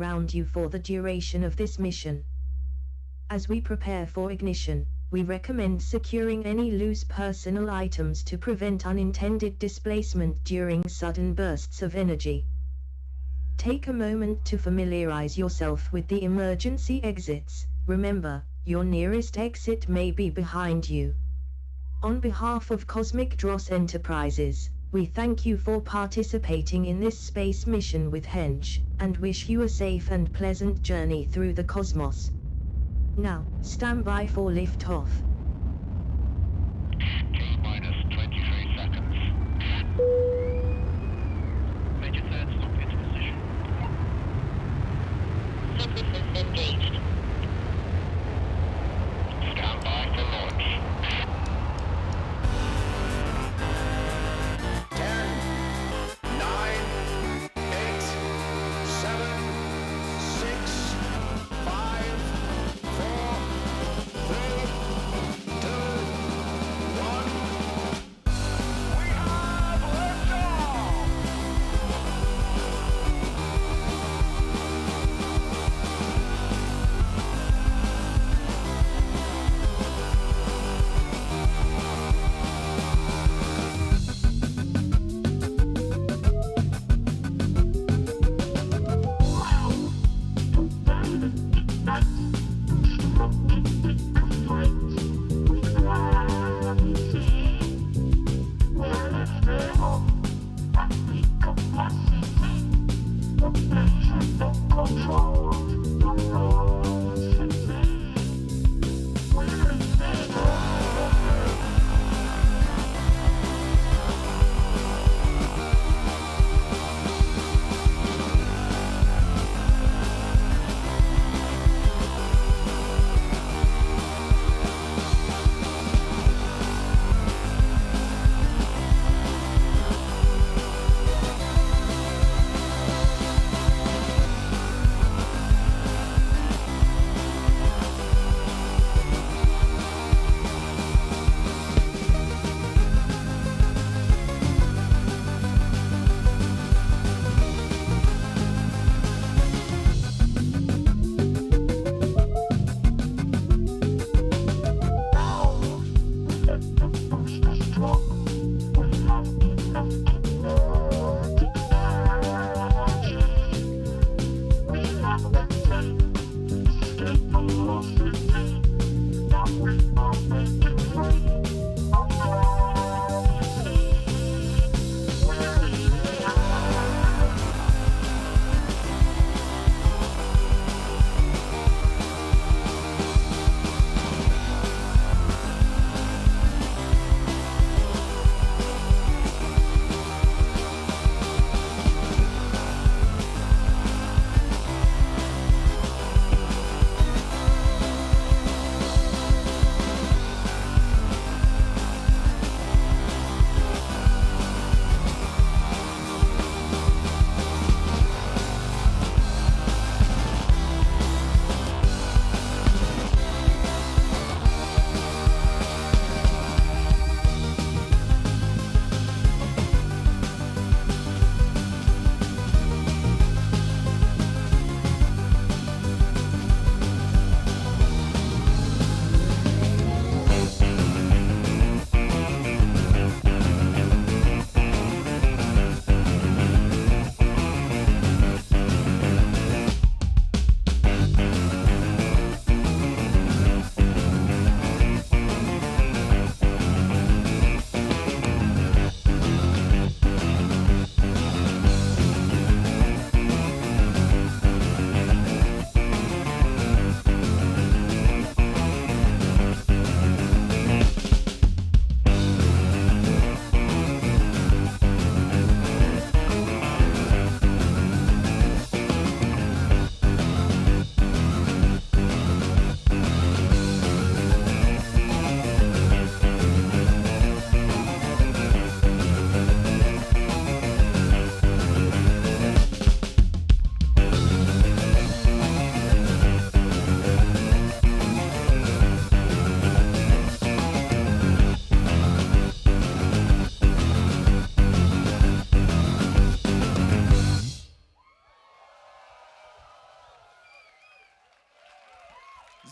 around you for the duration of this mission. As we prepare for ignition, we recommend securing any loose personal items to prevent unintended displacement during sudden bursts of energy. Take a moment to familiarize yourself with the emergency exits. Remember, your nearest exit may be behind you. On behalf of Cosmic Dross Enterprises, we thank you for participating in this space mission with Henge, and wish you a safe and pleasant journey through the cosmos. Now, stand by for liftoff. T-minus 23 seconds. Major third, stop into position. Synthesis engaged. Stand by for launch. 10, 9, 8, 7, 6, 5, 4, 3, 2, 1. We have liftoff!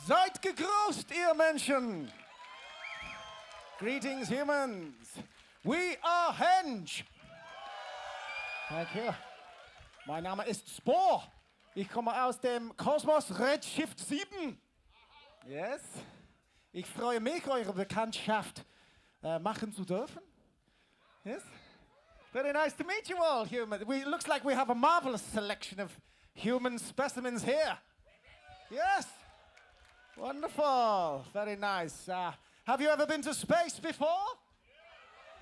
Seid gegrüßt, ihr Menschen. Greetings, humans. We are Henge. Thank you. Mein Name ist Spore. Ich komme aus dem Kosmos Redshift 7. Yes. Ich freue mich, eure Bekanntschaft machen zu dürfen. Yes. Very nice to meet you all, human. Looks like we have a marvelous selection of human specimens here. Yes. Wonderful. Very nice. Have you ever been to space before?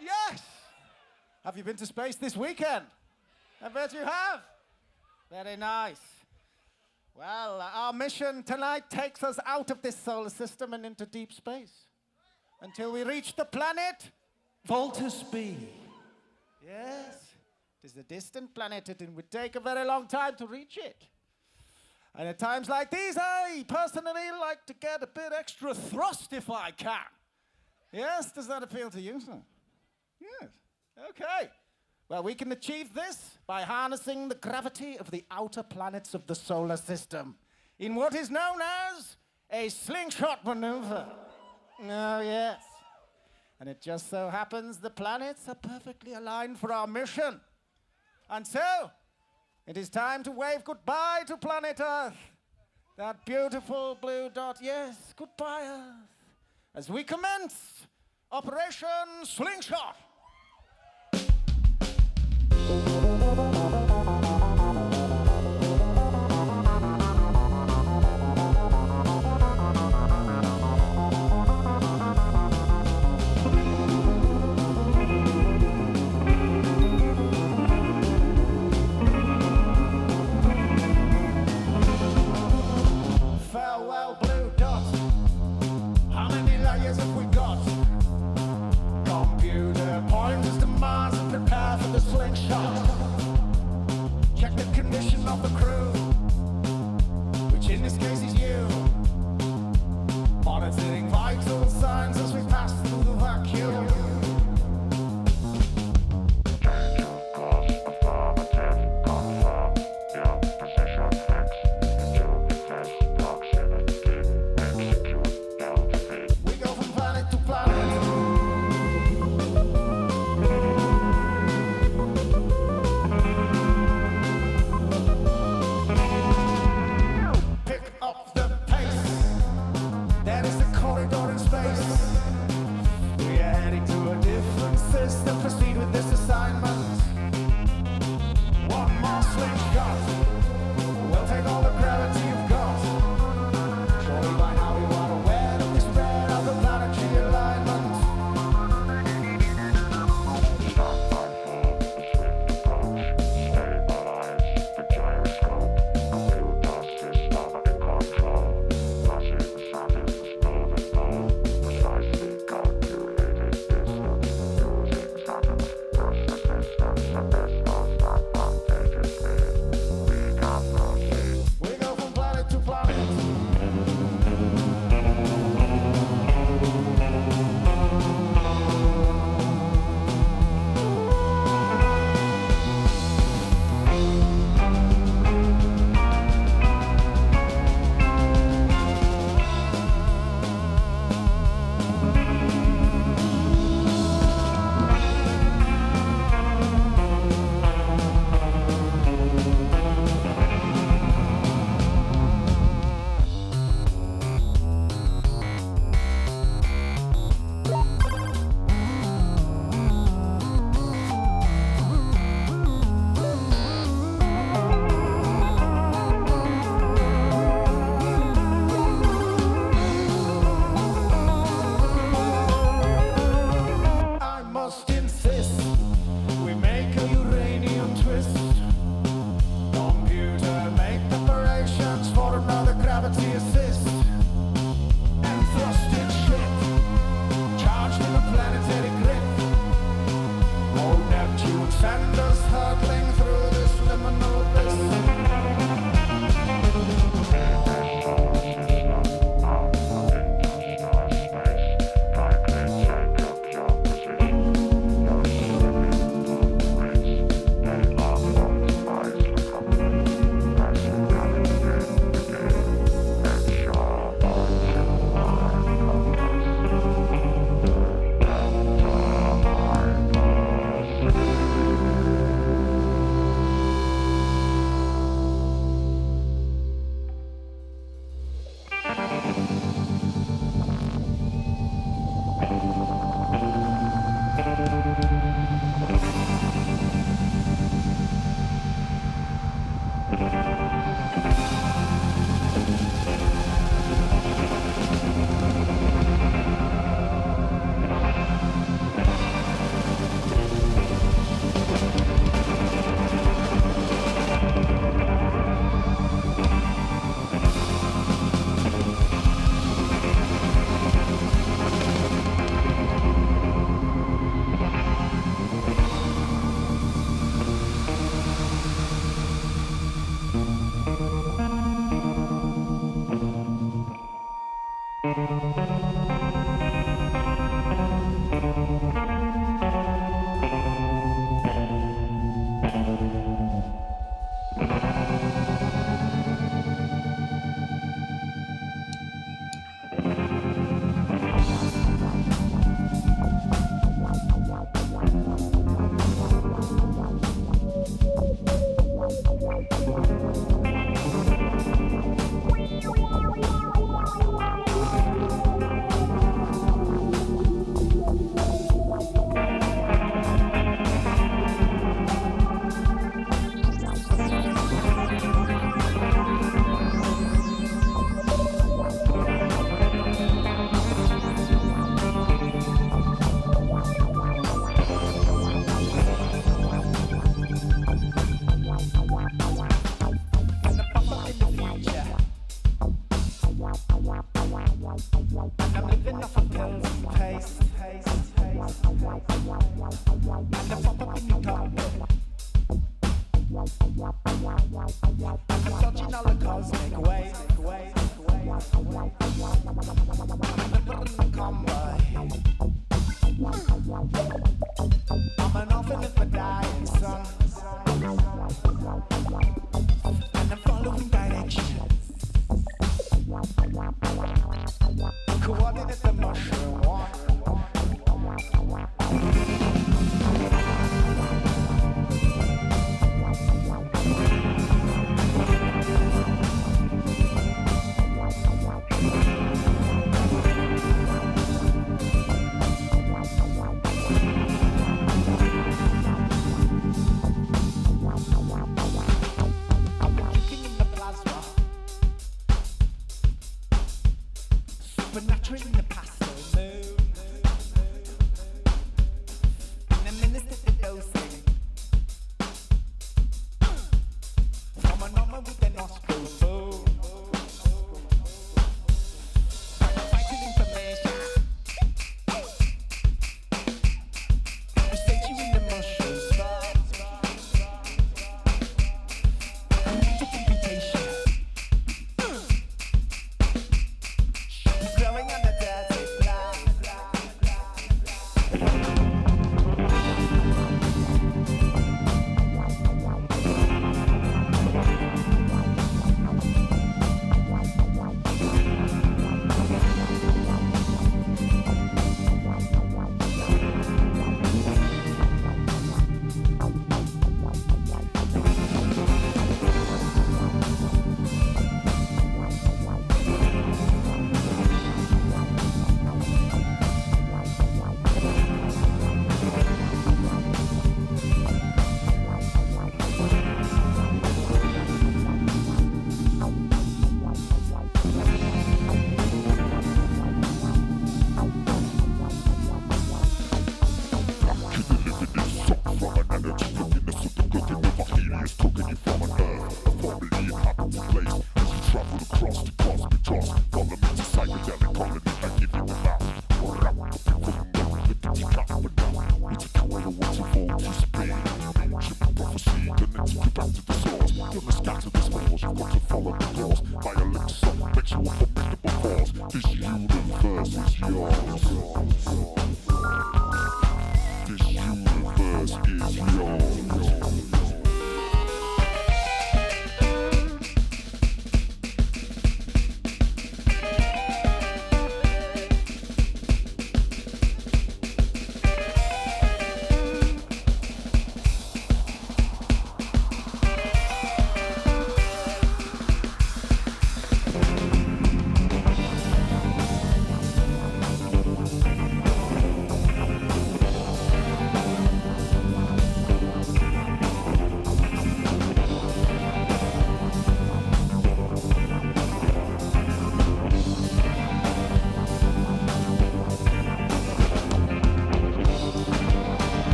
Yes. Have you been to space this weekend? I bet you have. Very nice. Well, our mission tonight takes us out of this solar system and into deep space until we reach the planet Voltus B. Yes, it is a distant planet and it would take a very long time to reach it. And at times like these, I personally like to get a bit extra thrust if I can. Yes, does that appeal to you, sir? Yes, okay. Well, we can achieve this by harnessing the gravity of the outer planets of the solar system in what is known as a slingshot maneuver. Oh, yes. And it just so happens the planets are perfectly aligned for our mission. And so, it is time to wave goodbye to planet Earth. That beautiful blue dot, yes, goodbye Earth. As we commence Operation Slingshot. Farewell, blue dot. How many layers have we got? Computer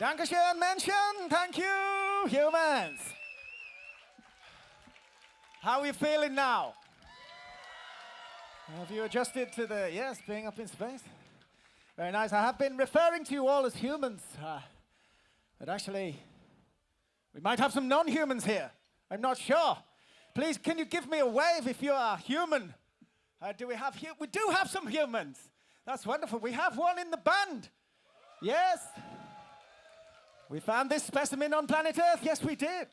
Dankeschön, Menschen. Thank you, humans. How are you feeling now? Have you adjusted to the, yes, being up in space? Very nice. I have been referring to you all as humans, but actually, we might have some non-humans here. I'm not sure. Please, can you give me a wave if you are human? Do we have, we do have some humans. That's wonderful. We have one in the band. Yes. We found this specimen on planet Earth. Yes, we did.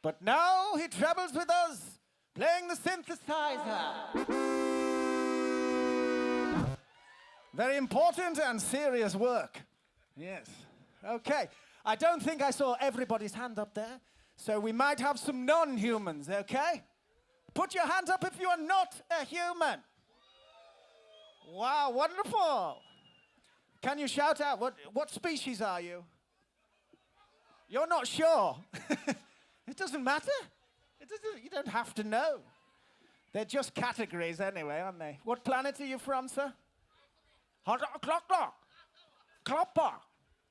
But now he travels with us, playing the synthesizer. Very important and serious work. Yes. Okay. I don't think I saw everybody's hand up there, so we might have some non-humans, okay? Put your hands up if you are not a human. Wow, wonderful. Can you shout out, what species are you? You're not sure. It doesn't matter. You don't have to know. They're just categories anyway, aren't they? What planet are you from, sir? Klopper.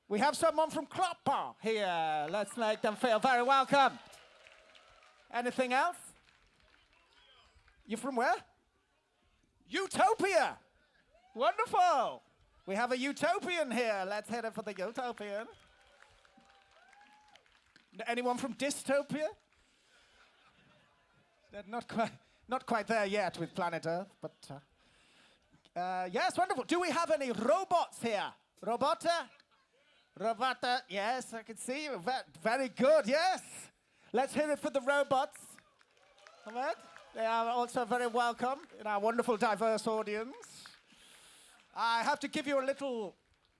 We have someone from Klopper here. Let's make them feel very welcome. Anything else? You from where? Utopia. Wonderful. We have a utopian here. Let's head it for the utopian. Anyone from dystopia? They're not quite there yet with planet Earth, but yes, wonderful. Do we have any robots here? Robota, yes, I can see you. Very good, yes. Let's hear it for the robots. All right. They are also very welcome in our wonderful, diverse audience. I have to give you a little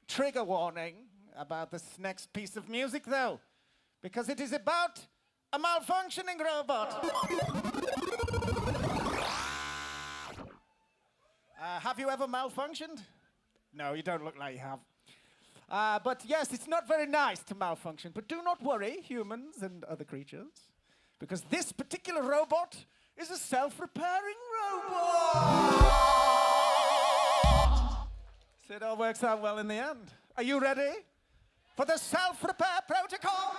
trigger warning about this next piece of music, though, because it is about a malfunctioning robot. Have you ever malfunctioned? No, you don't look like you have. But yes, it's not very nice to malfunction. But do not worry, humans and other creatures, because this particular robot is a self-repairing robot. So it all works out well in the end. Are you ready for the self-repair protocol?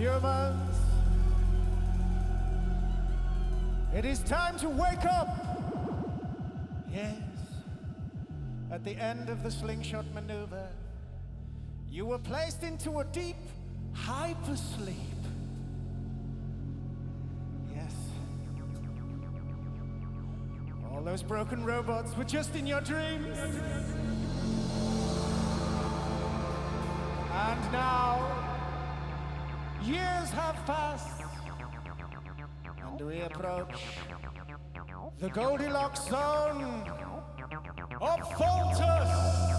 Humans, it is time to wake up. Yes, at the end of the slingshot maneuver, you were placed into a deep hypersleep. Yes. All those broken robots were just in your dreams. And now, years have passed, and we approach the Goldilocks zone of Faltus.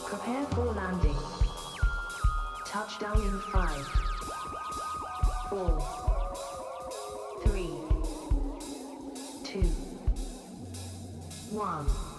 Prepare for landing. Touchdown in 5, 4, 3, 2, 1.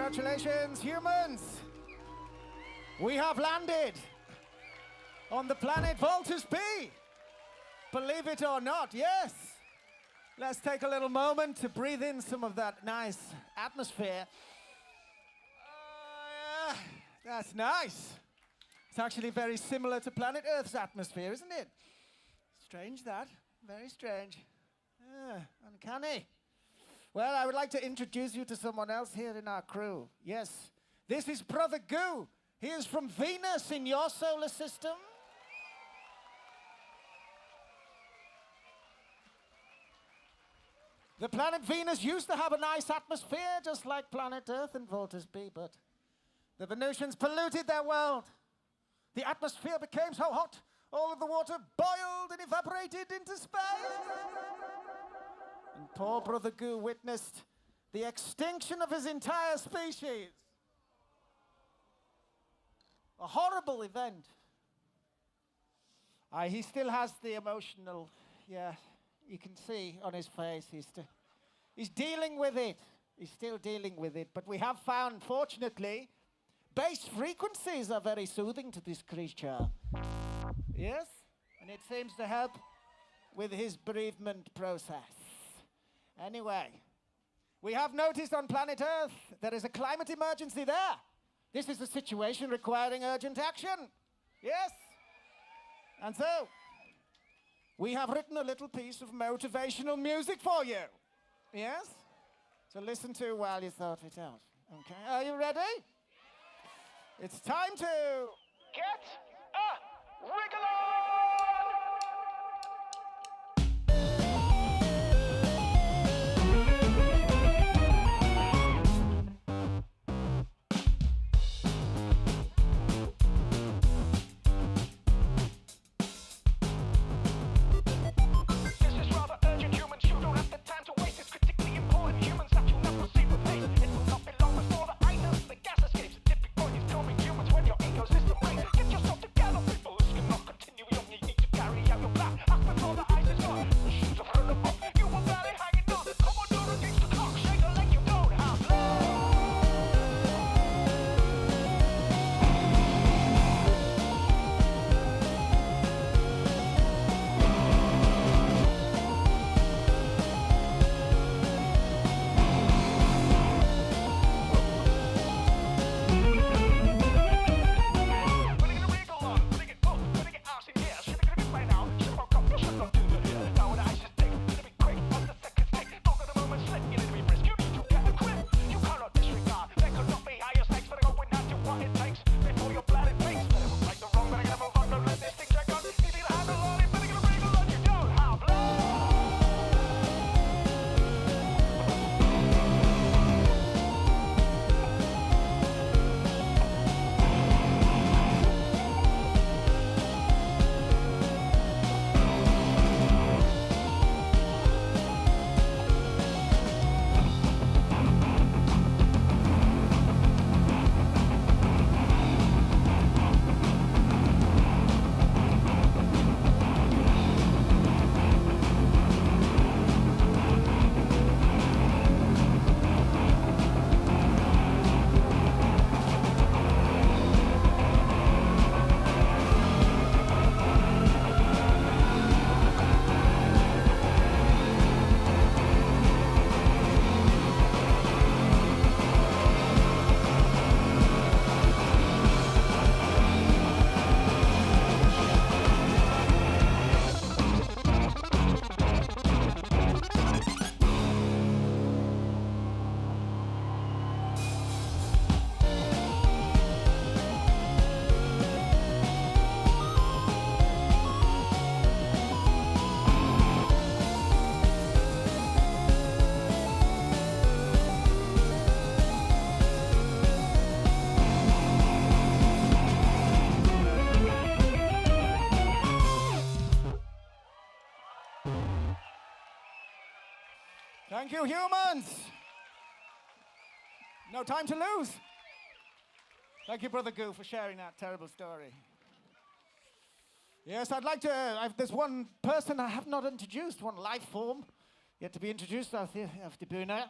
Congratulations, humans! We have landed on the planet Voltus B. Believe it or not, yes. Let's take a little moment to breathe in some of that nice atmosphere. Yeah, that's nice. It's actually very similar to planet Earth's atmosphere, isn't it? Strange that, very strange. Uncanny. Well, I would like to introduce you to someone else here in our crew. Yes, this is Brother Goo. He is from Venus in your solar system. The planet Venus used to have a nice atmosphere, just like planet Earth and Voltus B, but the Venusians polluted their world. The atmosphere became so hot, all of the water boiled and evaporated into space. And poor Brother Goo witnessed the extinction of his entire species. A horrible event. He still has the emotional, you can see on his face, he's dealing with it. He's still dealing with it. But we have found, fortunately, bass frequencies are very soothing to this creature. Yes? And it seems to help with his bereavement process. Anyway, we have noticed on planet Earth there is a climate emergency there. This is a situation requiring urgent action. Yes? And so, we have written a little piece of motivational music for you. Yes? So listen to while you sort it out. Okay, are you ready? It's time to get a wriggle on! Thank you, humans. No time to lose. Thank you, Brother Goo, for sharing that terrible story. Yes, I'd like to, there's one person I have not introduced, one life form yet to be introduced auf die Bühne.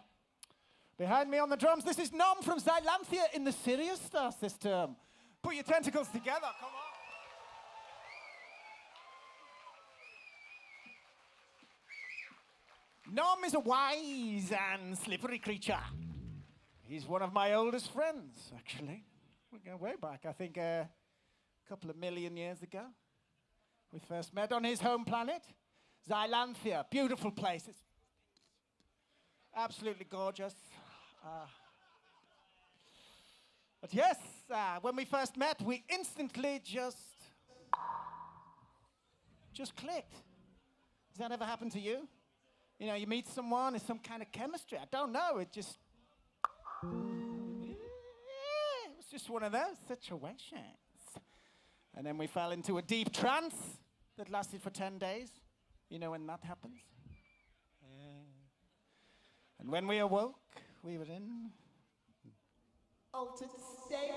Behind me on the drums, this is Nom from Xylanthia in the Sirius Stars this term. Put your tentacles together, come on. Nom is a wise and slippery creature. He's one of my oldest friends, actually. We go way back, I think a couple of million years ago. We first met on his home planet, Xylanthia. Beautiful place. It's absolutely gorgeous. But yes, when we first met, we instantly just clicked. Has that ever happened to you? You know, you meet someone, there's some kind of chemistry. I don't know, it just... Yeah, it was just one of those situations. And then we fell into a deep trance that lasted for 10 days. You know when that happens? And when we awoke, we were in altered state.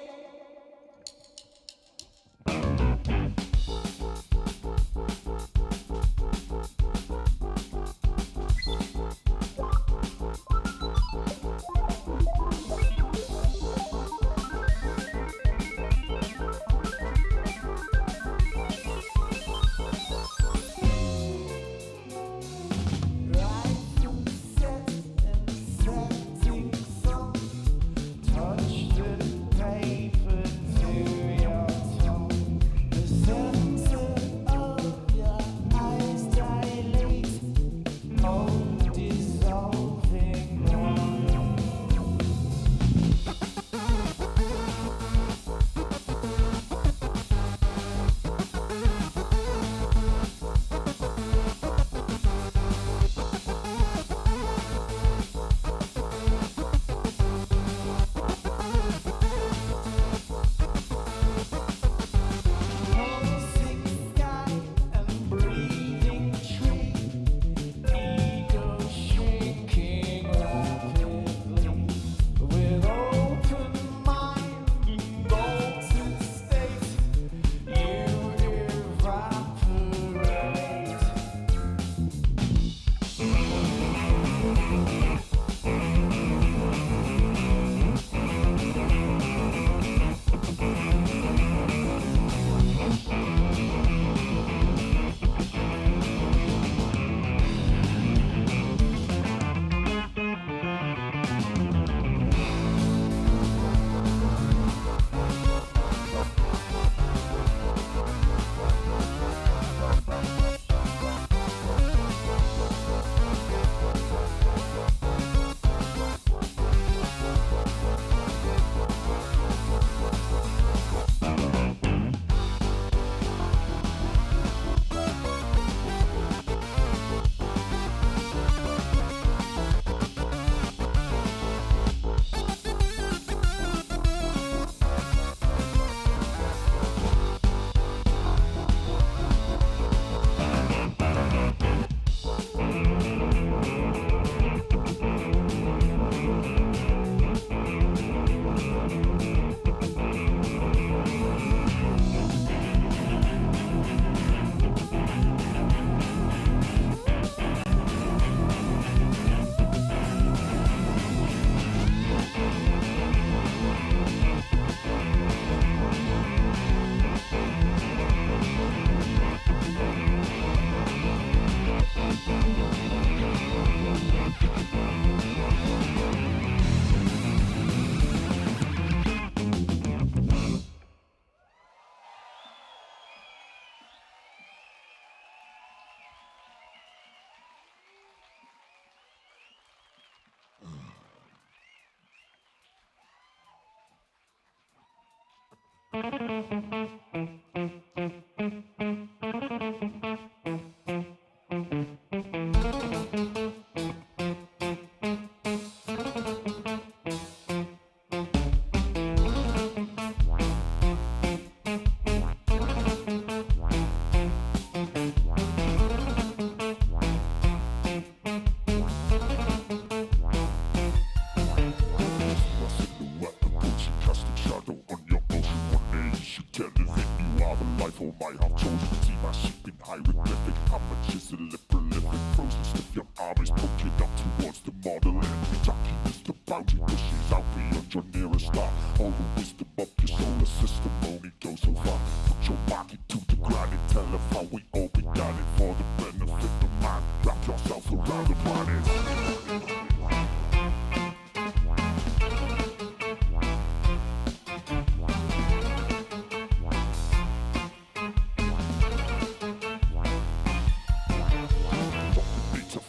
About bounty pushes out beyond your nearest star. All the wisdom of your solar system only goes so far. Put your mind into the grind and tell them how we all began it for the benefit of man. Wrap yourself around the planet.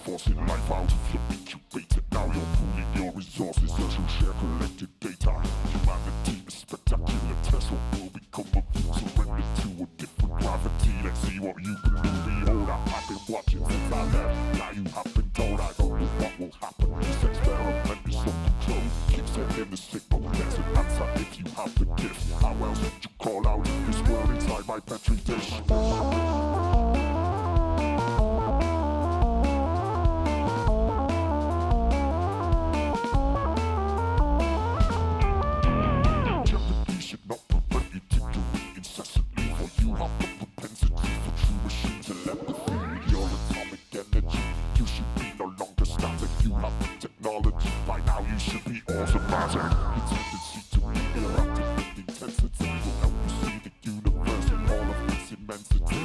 Forcing life out of your incubator. Now you're pooling your resources as you share collected data. Humanity is spectacular. Test what will become of you. Surrender to a different gravity. Let's see what you can do. Behold, I've been watching since I left. Now you have been told I don't know what will happen. This experiment is on control. Keep sending the signal. There's an answer if you have the gift. How else would you call out this word inside my petri dish? By now you should be automatic. Your tendency to be erratic with intensity will help you see the universe in all of its immensity.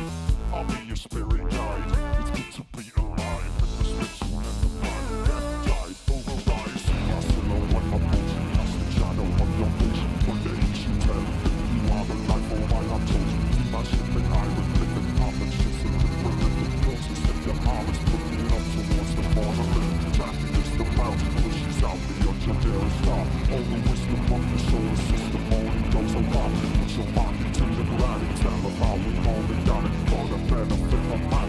I'll be your spirit guide. It's good to be alive. And the spiritual and the mind death died. Override. See my silhouette, my motion. Cast the shadow on your vision. One day you should tell them you are the life all I have told you. See my ship and iron living armored ships and different living process. If your arm is putting up towards the borderland. Traffic is the mountain pushes out beyond your nearest star. All the wisdom of the solar system only goes so far. Put your mind into the ground and tell them how we all begun it for the benefit of man.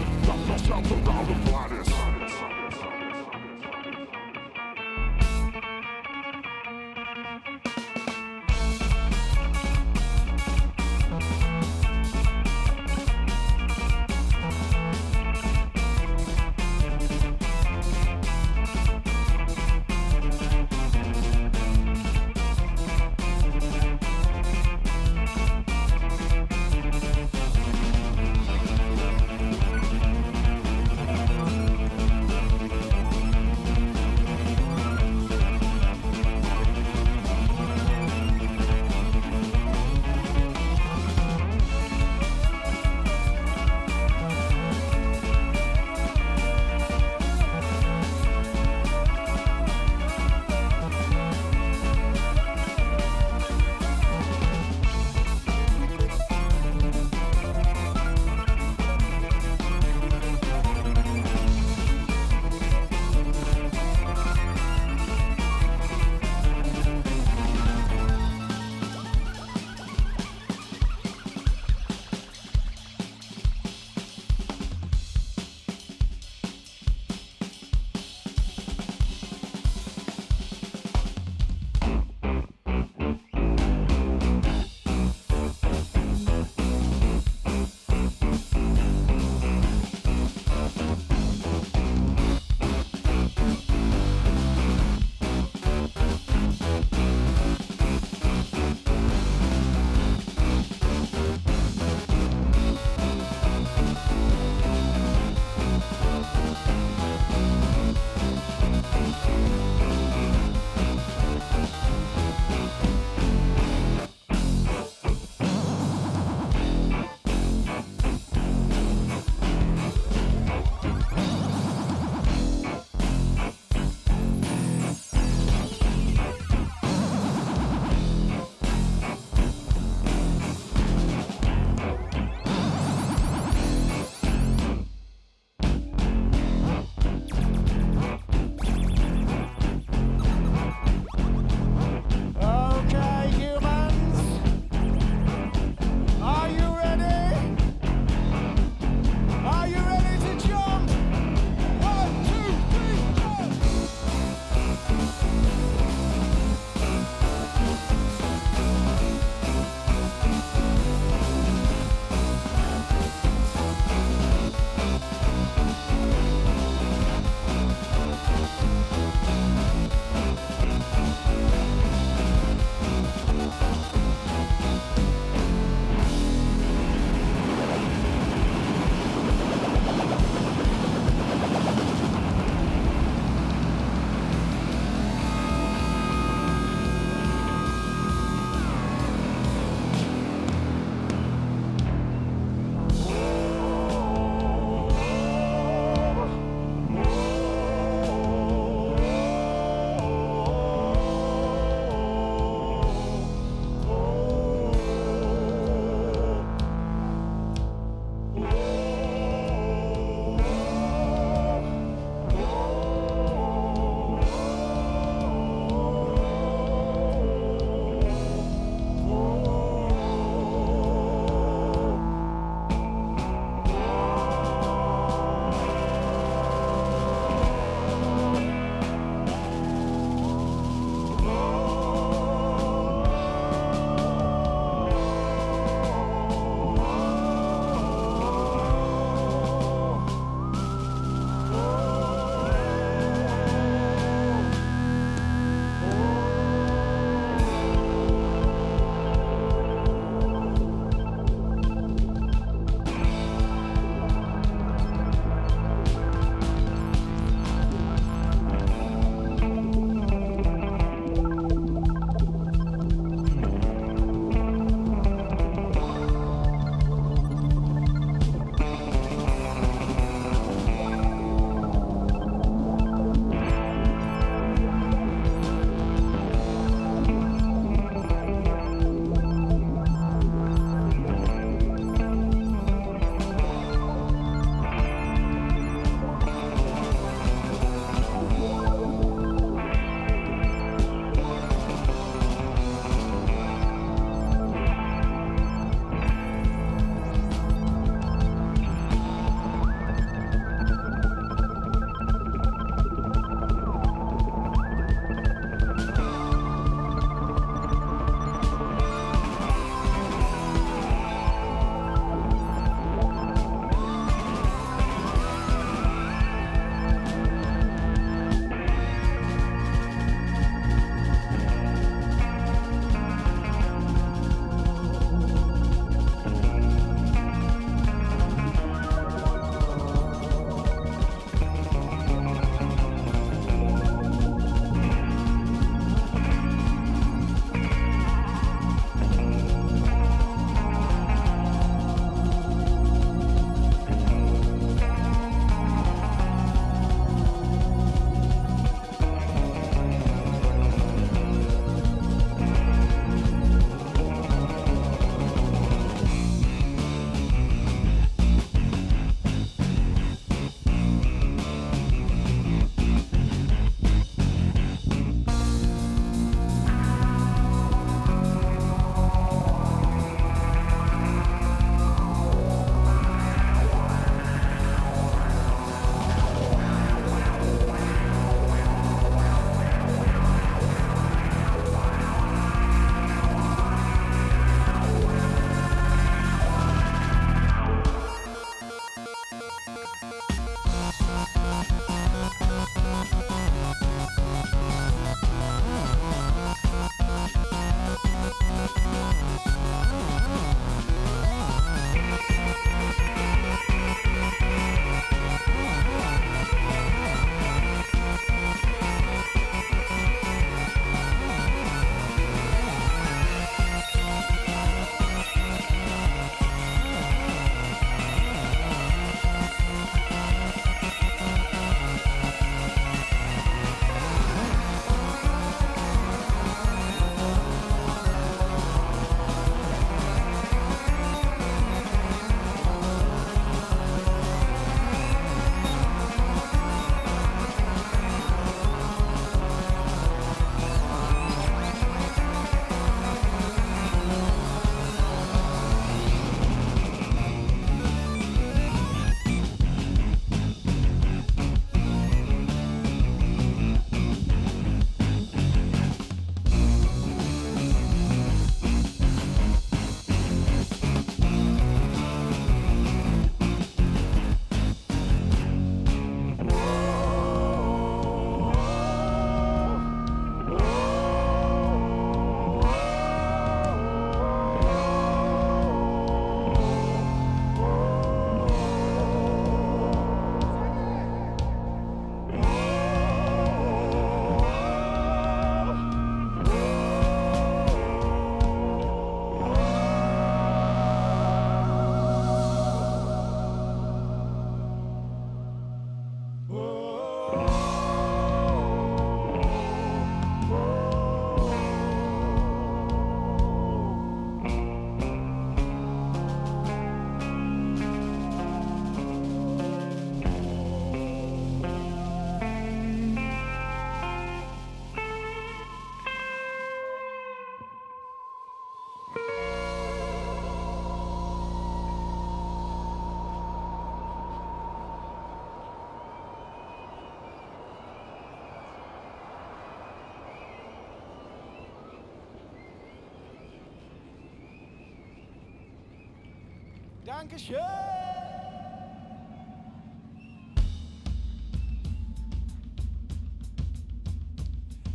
Dankeschön.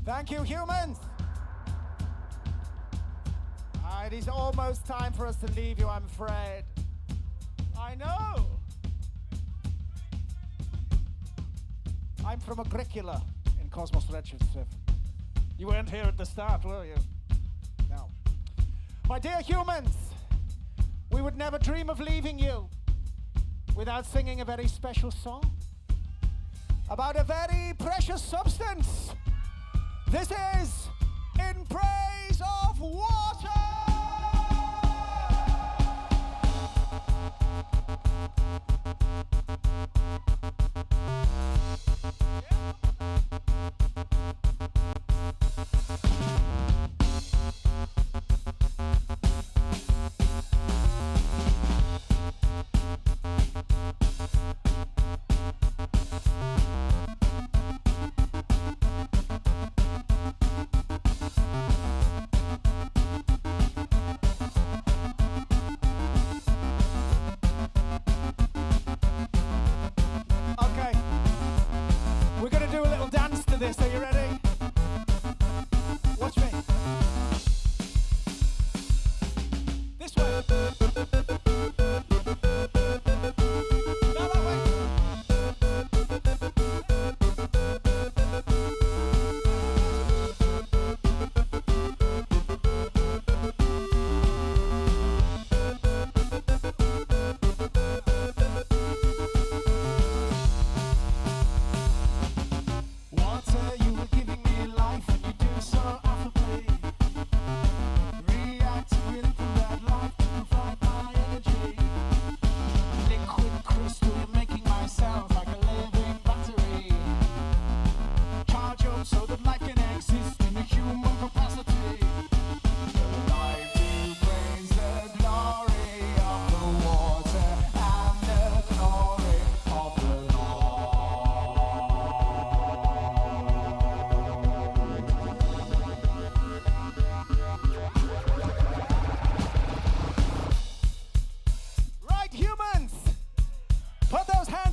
Thank you, humans. It is almost time for us to leave you, I'm afraid. I know. I'm from Agricola in Cosmos Redshift. You weren't here at the start, were you? No. My dear humans, we would never dream of leaving you without singing a very special song about a very precious substance. This is In Praise of Water! This. Are you ready? Watch me. This way. No, that way.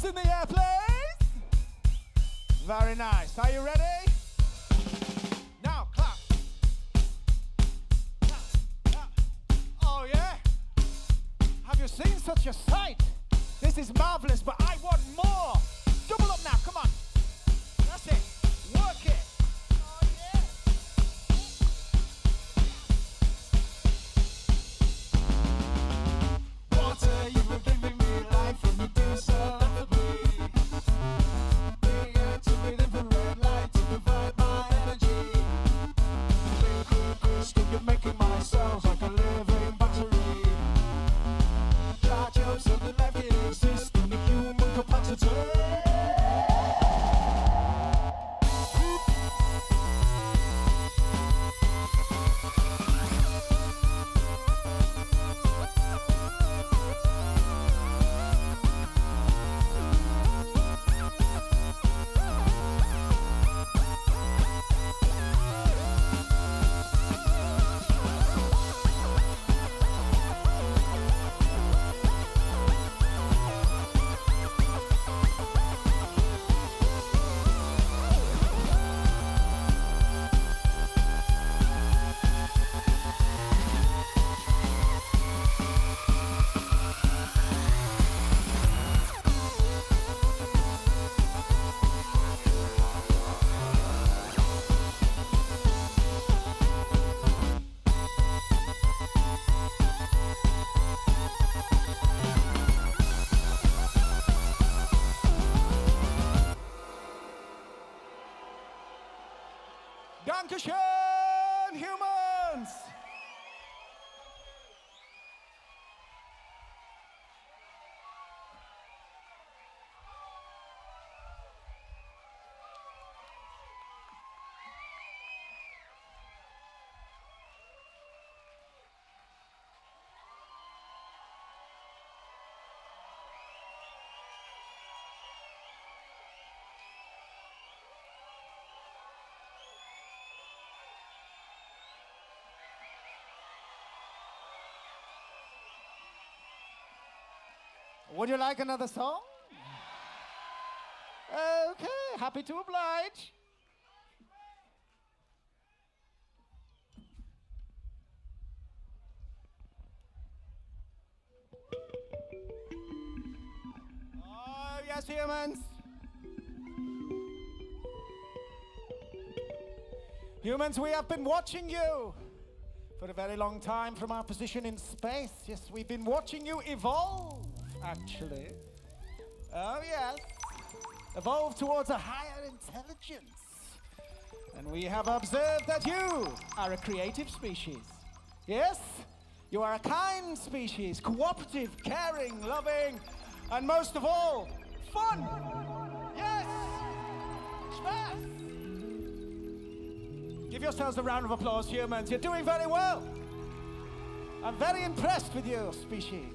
In the air, please. Very nice. Are you ready? Now, clap. Clap. you seen such a sight? This is marvelous, but I want more. Double up now, come on. That's it. Work it. Oh, yeah. Water, you were giving me life and you do so for me. Being activated for red light to provide my energy. Liquid crystal, you're making my cells like a living battery. Charge up so that life can exist in the human capacity. Dankeschön, humans! Would you like another song? Okay, happy to oblige. Oh, yes, humans. Humans, we have been watching you for a very long time from our position in space. Yes, we've been watching you evolve, actually. Oh, yes. Evolve towards a higher intelligence. And we have observed that you are a creative species. Yes? You are a kind species, cooperative, caring, loving, and most of all, fun. Yes! Space! Give yourselves a round of applause, humans. You're doing very well. I'm very impressed with your species.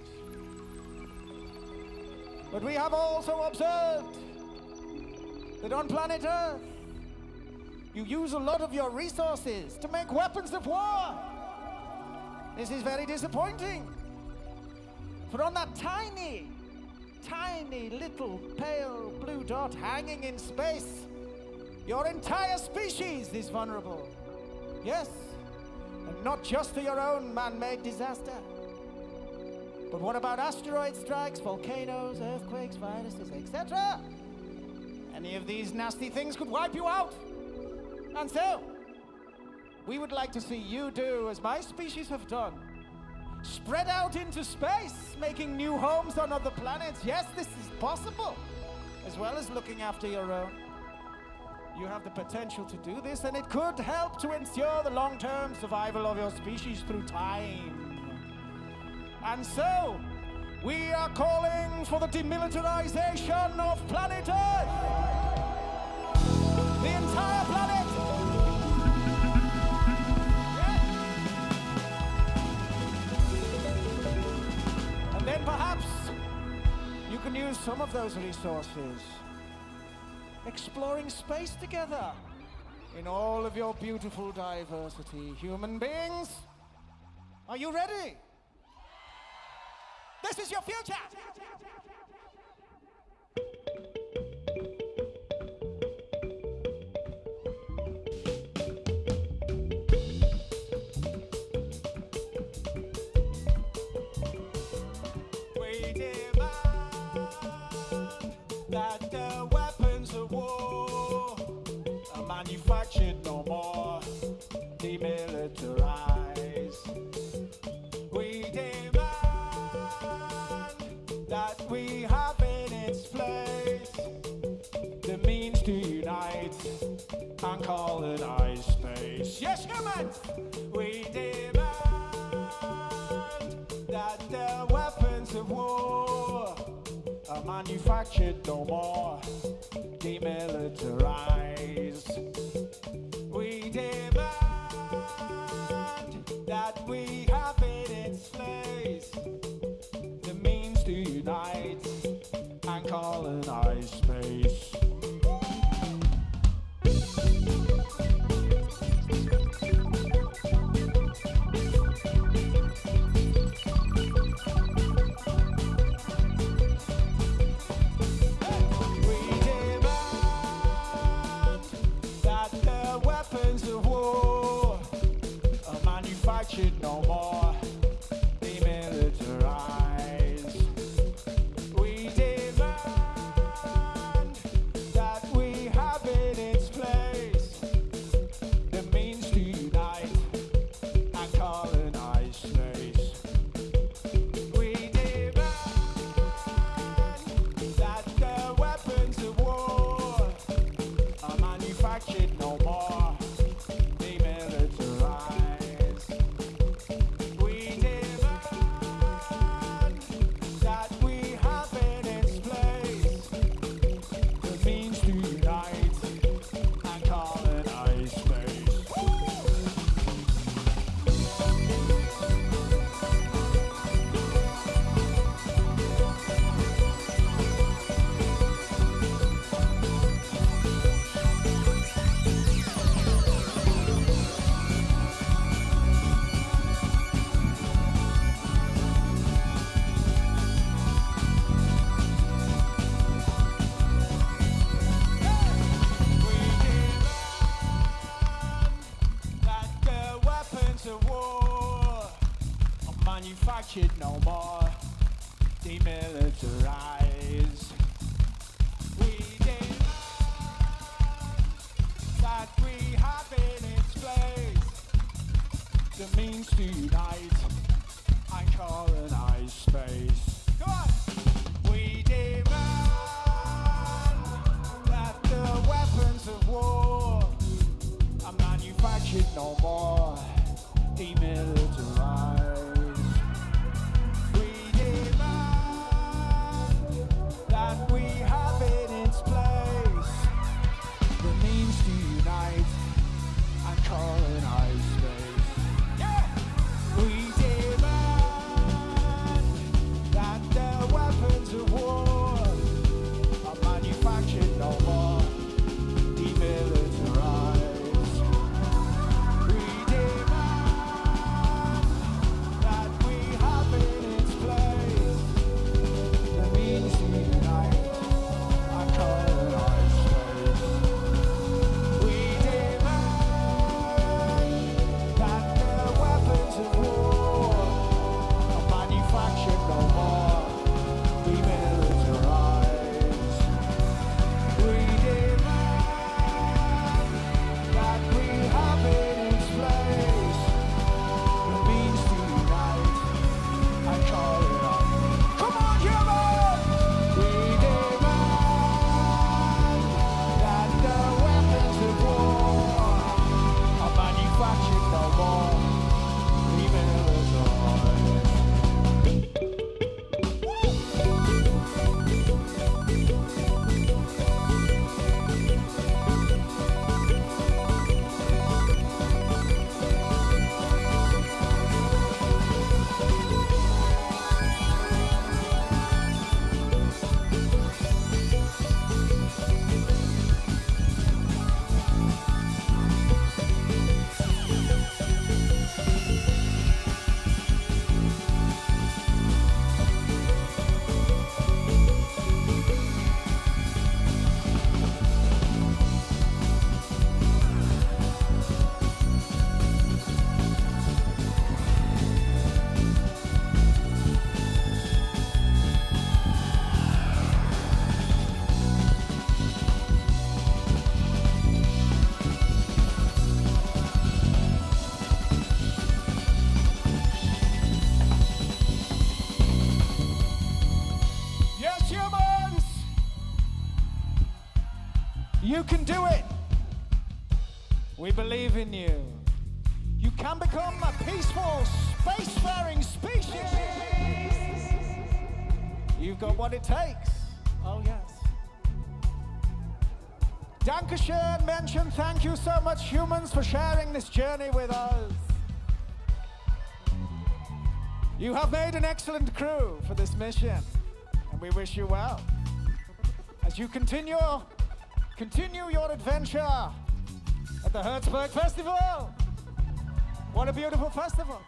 But we have also observed that on planet Earth, you use a lot of your resources to make weapons of war. This is very disappointing. For on that tiny, tiny little pale blue dot hanging in space, your entire species is vulnerable. Yes, and not just to your own man-made disaster. But what about asteroid strikes, volcanoes, earthquakes, viruses, etc.? Any of these nasty things could wipe you out. And so, we would like to see you do as my species have done. Spread out into space, making new homes on other planets. Yes, this is possible, as well as looking after your own. You have the potential to do this, and it could help to ensure the long-term survival of your species through time. And so, we are calling for the demilitarization of planet Earth! The entire planet! Yes. And then perhaps you can use some of those resources exploring space together in all of your beautiful diversity. Human beings, are you ready? This is your future! that the weapons of war are manufactured no more, demilitarized. We demand that we have in its place the means to unite and colonize space. Yes, humans! We demand that the weapons of war are manufactured no more, demilitarized. We demand that we have in its place the means to unite and colonize space. We demand that the weapons of war are manufactured no more, demilitarized. We demand that we have in its place the means to unite and colonize space. We demand that the weapons of war are manufactured no more, demilitarized. We demand that we have in its place the means to unite and colonize space. We demand that the weapons of war are manufactured no more, demilitarized. We demand that we have in its place the means to unite and colonize space. Come on! We demand that the weapons of war are manufactured no more, demilitarized. We demand that we have in its place the means to unite and colonize space. Yeah! We You can do it. We believe in you. You can become a peaceful, spacefaring species. You've got what it takes. Oh, yes. Dankeschön, Menschen. Thank you so much, humans, for sharing this journey with us. You have made an excellent crew for this mission, and we wish you well. As you continue your adventure at the Herzberg Festival. What a beautiful festival.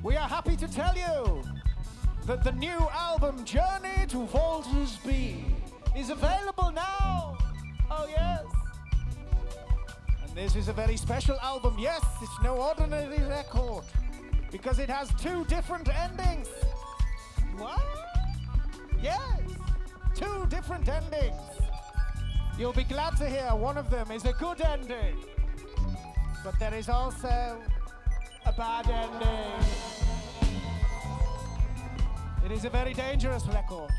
We are happy to tell you that the new album, Journey to Volta's B, is available now. Oh, yes. And this is a very special album. Yes, it's no ordinary record because it has 2 different endings. What? Yes, 2 different endings. You'll be glad to hear one of them is a good ending, but there is also a bad ending. It is a very dangerous record.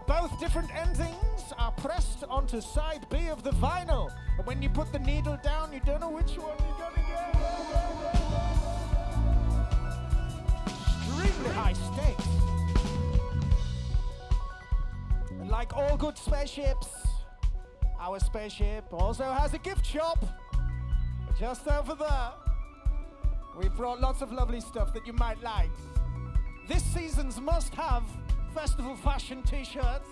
Both different endings are pressed onto side B of the vinyl, and when you put the needle down, you don't know which one you're gonna get. Extremely high stakes. And like all good spaceships, our spaceship also has a gift shop just over there. We've brought lots of lovely stuff that you might like. This season's must-have festival fashion t-shirts.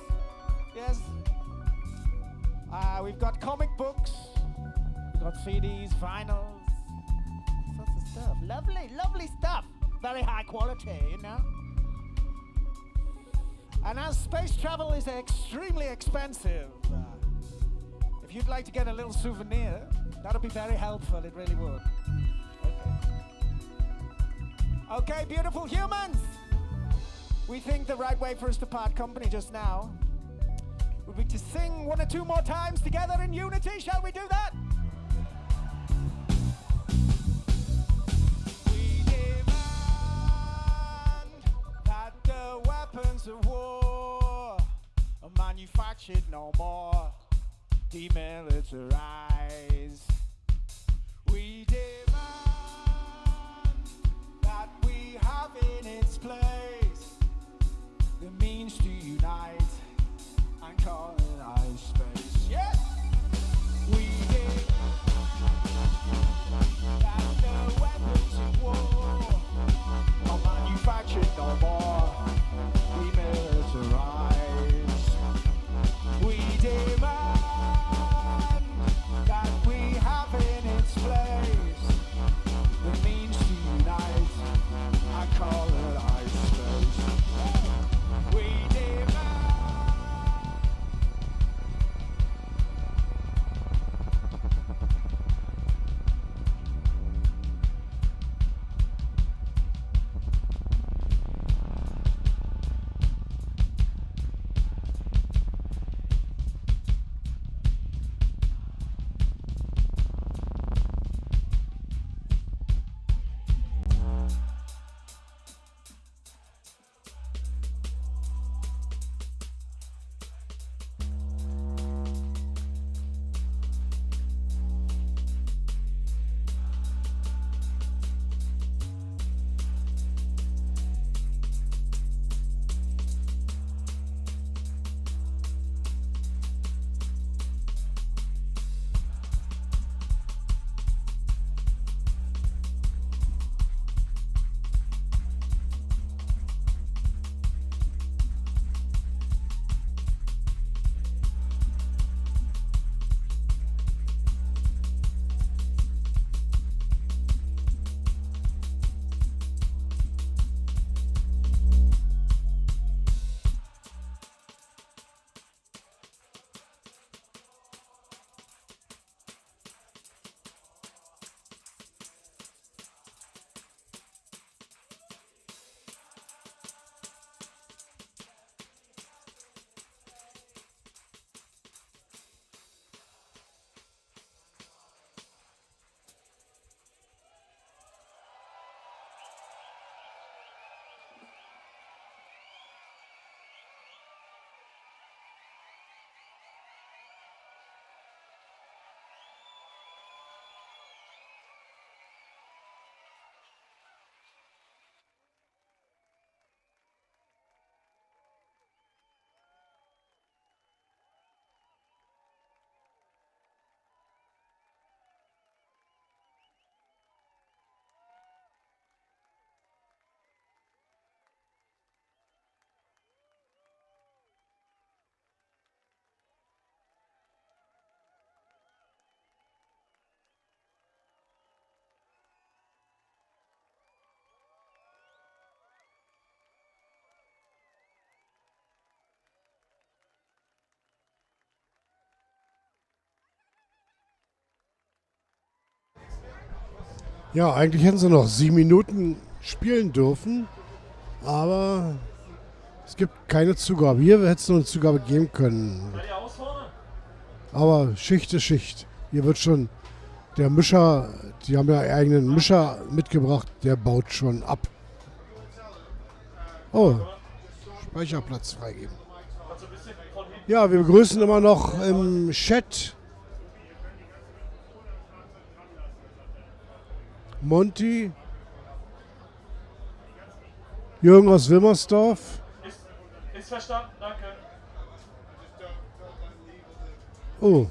Yes. We've got comic books. We've got CDs, vinyls, sorts of stuff. Lovely, lovely stuff. Very high quality, you know. And as space travel is extremely expensive, if you'd like to get a little souvenir, that'd be very helpful, it really would. Okay, beautiful humans! We think the right way for us to part company just now would be to sing 1 or 2 more times together in unity. Shall we do that? We demand that the weapons of war are manufactured no more. Demilitarize. We demand that we have in its place the means to unite and colonize space. Yes! We demand that the weapons of war are manufactured no more. Demilitarize. We demand that we have Ja, eigentlich hätten sie noch 7 Minuten spielen dürfen, aber es gibt keine Zugabe. Hier hätte es noch eine Zugabe geben können. Aber Schicht ist Schicht. Hier wird schon der Mischer, die haben ja einen eigenen Mischer mitgebracht, der baut schon ab. Oh, Speicherplatz freigeben. Ja, wir begrüßen immer noch im Chat Monty, Jürgen aus Wilmersdorf. Ist verstanden, danke. Oh,